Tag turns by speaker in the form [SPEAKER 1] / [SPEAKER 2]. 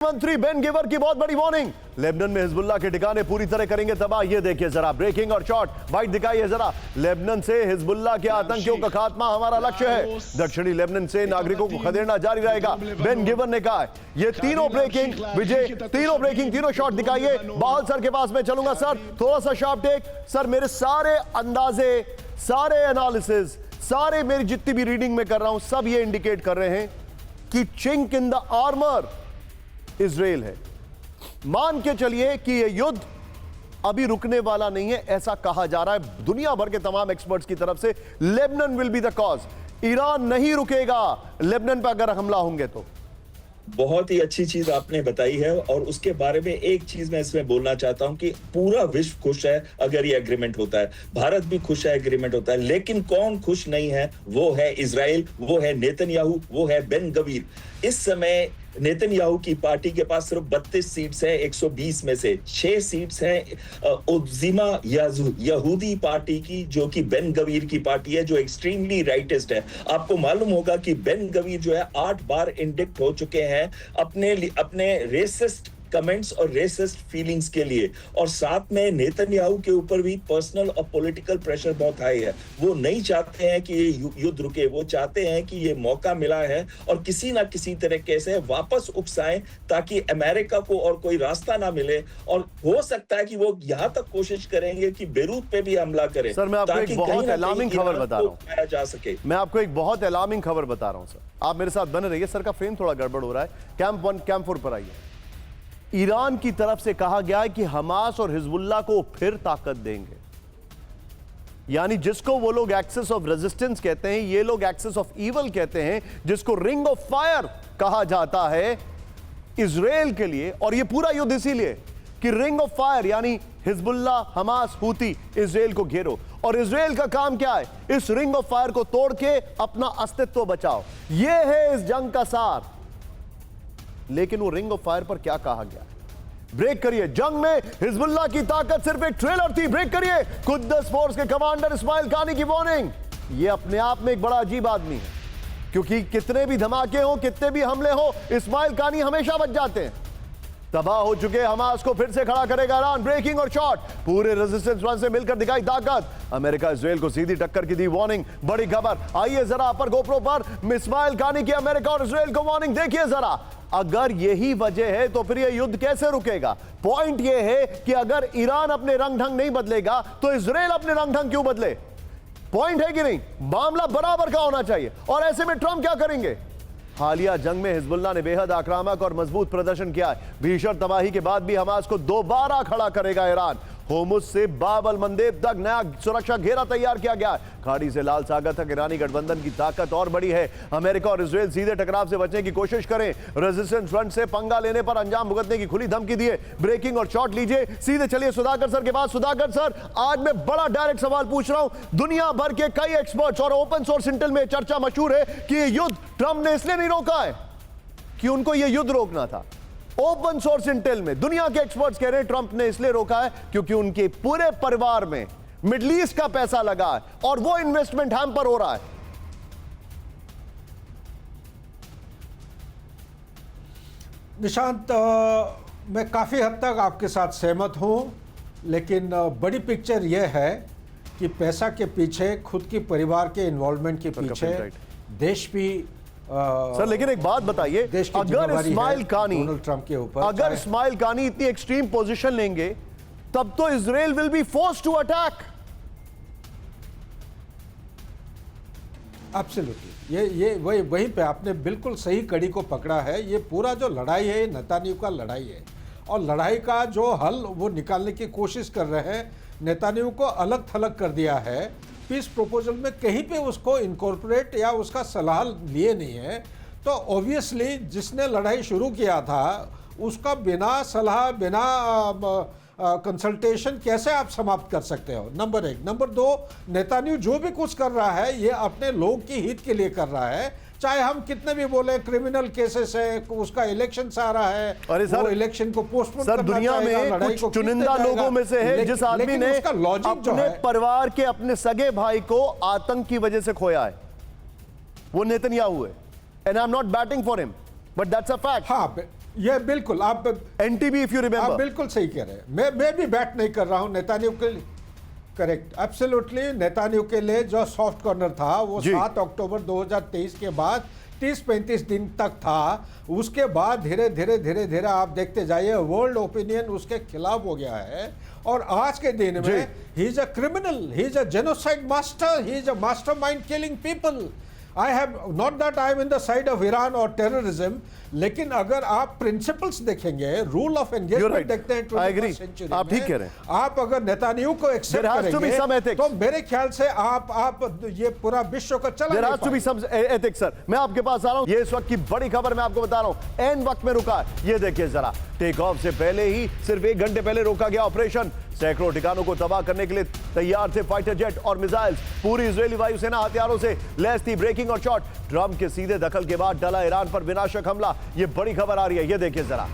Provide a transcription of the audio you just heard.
[SPEAKER 1] मंत्री Ben giver की बहुत बड़ी वार्निंग। लेबनान में हिजबुल्लाह के ठिकाने पूरी तरह करेंगे तबाह। ये देखिए जरा, ब्रेकिंग और शॉर्ट वाइट दिखाइए जरा। लेबनान से हिजबुल्लाह के आतंकियों का खात्मा हमारा लक्ष्य है। दक्षिणी लेबनान से नागरिकों को खदेड़ना जारी रहेगा, बेन गिवर ने कहा है। ये तीनों ब्रेकिंग विजय, तीनों शॉट दिखाइए। बाहल सर के पास में चलूंगा। सर थोड़ा सा शार्प टेक। सर मेरे सारे अंदाजे, सारे एनालिसिस, सारे मेरी जितनी भी रीडिंग में कर रहा हूं, सब ये इंडिकेट कर रहे हैं कि chink in the armour Israel है। मान के चलिए कि यह युद्ध अभी रुकने वाला नहीं है, ऐसा कहा जा रहा है दुनिया भर के तमाम एक्सपर्ट्स की तरफ से। Lebanon will be the cause. Iran नहीं रुकेगा लेबनान पर अगर हमला होंगे तो।
[SPEAKER 2] बहुत ही अच्छी चीज आपने बताई है और उसके बारे में एक चीज मैं इसमें बोलना चाहता हूं कि पूरा विश्व खुश है अगर ये एग्रीमेंट होता है, भारत भी खुश है एग्रीमेंट होता है, लेकिन कौन खुश नहीं है? वो है इजराइल, वो है नेतन्याहू, वो है बेन गवीर। इस समय नेतन्याहू की पार्टी के पास सिर्फ 32 सीट्स है 120 में से। 6 सीट्स हैं उज़्मा यहूदी पार्टी की, जो कि बेन गवीर की पार्टी है, जो एक्सट्रीमली राइटिस्ट है। आपको मालूम होगा कि बेन गवीर जो है 8 बार इंडिक्ट हो चुके हैं अपने रेसिस्ट कमेंट्स और रेसिस्ट फीलिंग्स के लिए। और साथ में नेतन्याहू के ऊपर भी पर्सनल और पॉलिटिकल प्रेशर बहुत हाई है। वो नहीं चाहते हैं कि ये युद्ध रुके, वो चाहते हैं कि ये मौका मिला है और किसी ना किसी तरीके से वापस उकसाएं ताकि अमेरिका को और कोई रास्ता ना मिले। और हो सकता है कि वो यहां तक कोशिश करेंगे कि बेरूत पे भी हमला करें।
[SPEAKER 1] सर मैं आपको एक बहुत अलार्मिंग खबर बता रहा हूं,
[SPEAKER 2] जा सके।
[SPEAKER 1] मैं आपको एक बहुत अलार्मिंग खबर बता रहा हूं सर, आप मेरे साथ बने रहिए। सर का फ्रेम थोड़ा गड़बड़ हो रहा है। कैंप 1 कैंप 4 पर आइए। ईरान की तरफ से कहा गया है कि हमास और हिजबुल्लाह को फिर ताकत देंगे, यानी जिसको वो लोग एक्सेस ऑफ रेजिस्टेंस कहते हैं, ये लोग एक्सेस ऑफ ईवल कहते हैं, जिसको रिंग ऑफ फायर कहा जाता है इजराइल के लिए। और ये पूरा युद्ध इसीलिए कि रिंग ऑफ फायर यानी हिजबुल्लाह, हमास, हूती इजराइल को घेरो। और इजराइल का काम क्या है? इस रिंग ऑफ फायर को तोड़ के अपना अस्तित्व बचाओ। यह है इस जंग का सार। लेकिन वो रिंग ऑफ फायर पर क्या कहा गया? ब्रेक करिए। जंग में हिजबुल्लाह की ताकत सिर्फ एक ट्रेलर थी। ब्रेक करिए। कुद्दस फोर्स के कमांडर इस्माइल कानी की वार्निंग। ये अपने आप में एक बड़ा अजीब आदमी है, क्योंकि कितने भी धमाके हो, कितने भी हमले हो, इस्माइल कानी हमेशा बच जाते हैं। तबाह हो चुके हमास को फिर से खड़ा करेगा ईरान। ब्रेकिंग और शॉट, पूरे रेजिस्टेंस फ्रंट से मिलकर दिखाई ताकत। अमेरिका इजराइल को सीधी टक्कर की दी वार्निंग। बड़ी खबर आइए जरा अपर गोप्रो पर। इस्माइल कानी की अमेरिका और इजराइल को वार्निंग देखिए जरा। अगर यही वजह है तो फिर यह युद्ध कैसे रुकेगा? पॉइंट यह है कि अगर ईरान अपने रंग ढंग नहीं बदलेगा तो इजराइल अपने रंग ढंग क्यों बदले? पॉइंट है कि नहीं? मामला बराबर का होना चाहिए। और ऐसे में ट्रंप क्या करेंगे? हालिया जंग में हिजबुल्लाह ने बेहद आक्रामक और मजबूत प्रदर्शन किया है। भीषण तबाही के बाद भी हमास को दोबारा खड़ा करेगा ईरान। होमुस से बाब अल मंदेब तक नया सुरक्षा घेरा तैयार किया गया है। खाड़ी से लाल सागर तक ईरानी गठबंधन की ताकत और बड़ी है। अमेरिका और इजराइल सीधे टकराव से बचने की कोशिश करें। रेजिस्टेंस फ्रंट से पंगा लेने पर अंजाम भुगतने की खुली धमकी दिए। ब्रेकिंग और शॉट लीजिए। सीधे चलिए सुधाकर सर के पास। सुधाकर सर, आज मैं बड़ा डायरेक्ट सवाल पूछ रहा हूं। दुनिया भर के कई एक्सपर्ट्स और ओपन सोर्स इंटेल में चर्चा मशहूर है कि यह युद्ध ट्रंप ने इसलिए नहीं रोका है कि उनको यह युद्ध रोकना था। ओपन सोर्स इंटेल में दुनिया के एक्सपर्ट्स कह रहे हैं ट्रंप ने इसलिए रोका है क्योंकि उनके पूरे परिवार में मिडिल ईस्ट का पैसा लगा है और वो इन्वेस्टमेंट हैम्पर हो रहा है।
[SPEAKER 3] निशांत, मैं काफ़ी हद तक आपके साथ सहमत हूं, लेकिन बड़ी पिक्चर यह है कि पैसा के पीछे, खुद की परिवार के इन्वॉल्वमेंट के पीछे देश भी
[SPEAKER 1] सर, लेकिन एक बात बताइए, अगर इस्माइल कानी
[SPEAKER 3] डोनाल्ड ट्रंप के ऊपर,
[SPEAKER 1] अगर इस्माइल कानी इतनी एक्सट्रीम पोजीशन लेंगे तब तो Israel will be forced to attack.
[SPEAKER 3] Absolutely, ये वहीं पे आपने बिल्कुल सही कड़ी को पकड़ा है। ये पूरा जो लड़ाई है, नेतान्याहू का लड़ाई है, और लड़ाई का जो हल वो निकालने की कोशिश कर रहे हैं। नेतान्याहू को अलग थलग कर दिया है। पीस प्रपोजल में कहीं पे उसको इनकॉर्पोरेट या उसका सलाह लिए नहीं है। तो ऑब्वियसली जिसने लड़ाई शुरू किया था उसका बिना सलाह, बिना कंसल्टेशन कैसे आप समाप्त कर सकते हो? नंबर 1। नंबर 2, नेतान्याहू जो भी कुछ कर रहा है ये अपने लोग की हित के लिए कर रहा है। चाहे हम कितने भी बोले क्रिमिनल केसेस है, उसका इलेक्शन आ रहा है,
[SPEAKER 1] अरे सर,
[SPEAKER 3] वो इलेक्शन को पोस्टपोन
[SPEAKER 1] सर दुनिया में कुछ चुनिंदा लोगों में से है जिस आदमी ने अपने परिवार के, अपने सगे भाई को आतंक की वजह से खोया है, वो नेतन्याहू है। And I am not batting for him, but that's a fact.
[SPEAKER 3] हाँ, ये बिल्कुल आप
[SPEAKER 1] एनटीबी इफ यू
[SPEAKER 3] आप
[SPEAKER 1] रिमेंबर।
[SPEAKER 3] बिल्कुल सही कह रहे हैं। मैं भी बैट नहीं कर रहा हूं नेतान्याहू के लिए। Correct, absolutely. नेतान्याहू के लिए जो सॉफ्ट कॉर्नर था वो
[SPEAKER 1] जी।
[SPEAKER 3] 7 अक्टूबर 2023 के बाद 30-35 दिन तक था। उसके बाद धीरे धीरे आप देखते जाइए वर्ल्ड ओपिनियन उसके खिलाफ हो गया है। और आज के दिन
[SPEAKER 1] जी।
[SPEAKER 3] में he is a criminal, he is a genocide master, he is a mastermind killing people. I have not that I am in the side of Iran और टेररिज्म, लेकिन अगर आप प्रिंसिपल्स देखेंगे, rule of
[SPEAKER 1] You're
[SPEAKER 3] engagement
[SPEAKER 1] right.
[SPEAKER 3] देखते हैं
[SPEAKER 1] I agree.
[SPEAKER 3] 21st century
[SPEAKER 1] आप ठीक
[SPEAKER 3] में,
[SPEAKER 1] कह रहे हैं।
[SPEAKER 3] आप अगर नेतान्याहू को accept
[SPEAKER 1] There has to be some
[SPEAKER 3] करेंगे
[SPEAKER 1] ethics.
[SPEAKER 3] तो मेरे ख्याल से आप ये पूरा विश्व को चला
[SPEAKER 1] There
[SPEAKER 3] नहीं
[SPEAKER 1] has to be
[SPEAKER 3] पाएंगे।
[SPEAKER 1] some ethics, sir. मैं आपके पास आ रहा हूं। ये इस वक्त की बड़ी खबर मैं आपको बता रहा हूं। एंड वक्त में रुका है। ये देखिए जरा, टेक ऑफ से पहले ही सिर्फ 1 घंटे पहले रोका गया ऑपरेशन। सैकड़ों ठिकानों को तबाह करने के लिए तैयार थे फाइटर जेट और मिसाइल्स। पूरी इजरायली वायुसेना हथियारों से लैस थी। ब्रेकिंग और शॉट। ट्रंप के सीधे दखल के बाद डला ईरान पर विनाशक हमला। ये बड़ी खबर आ रही है, ये देखिए जरा।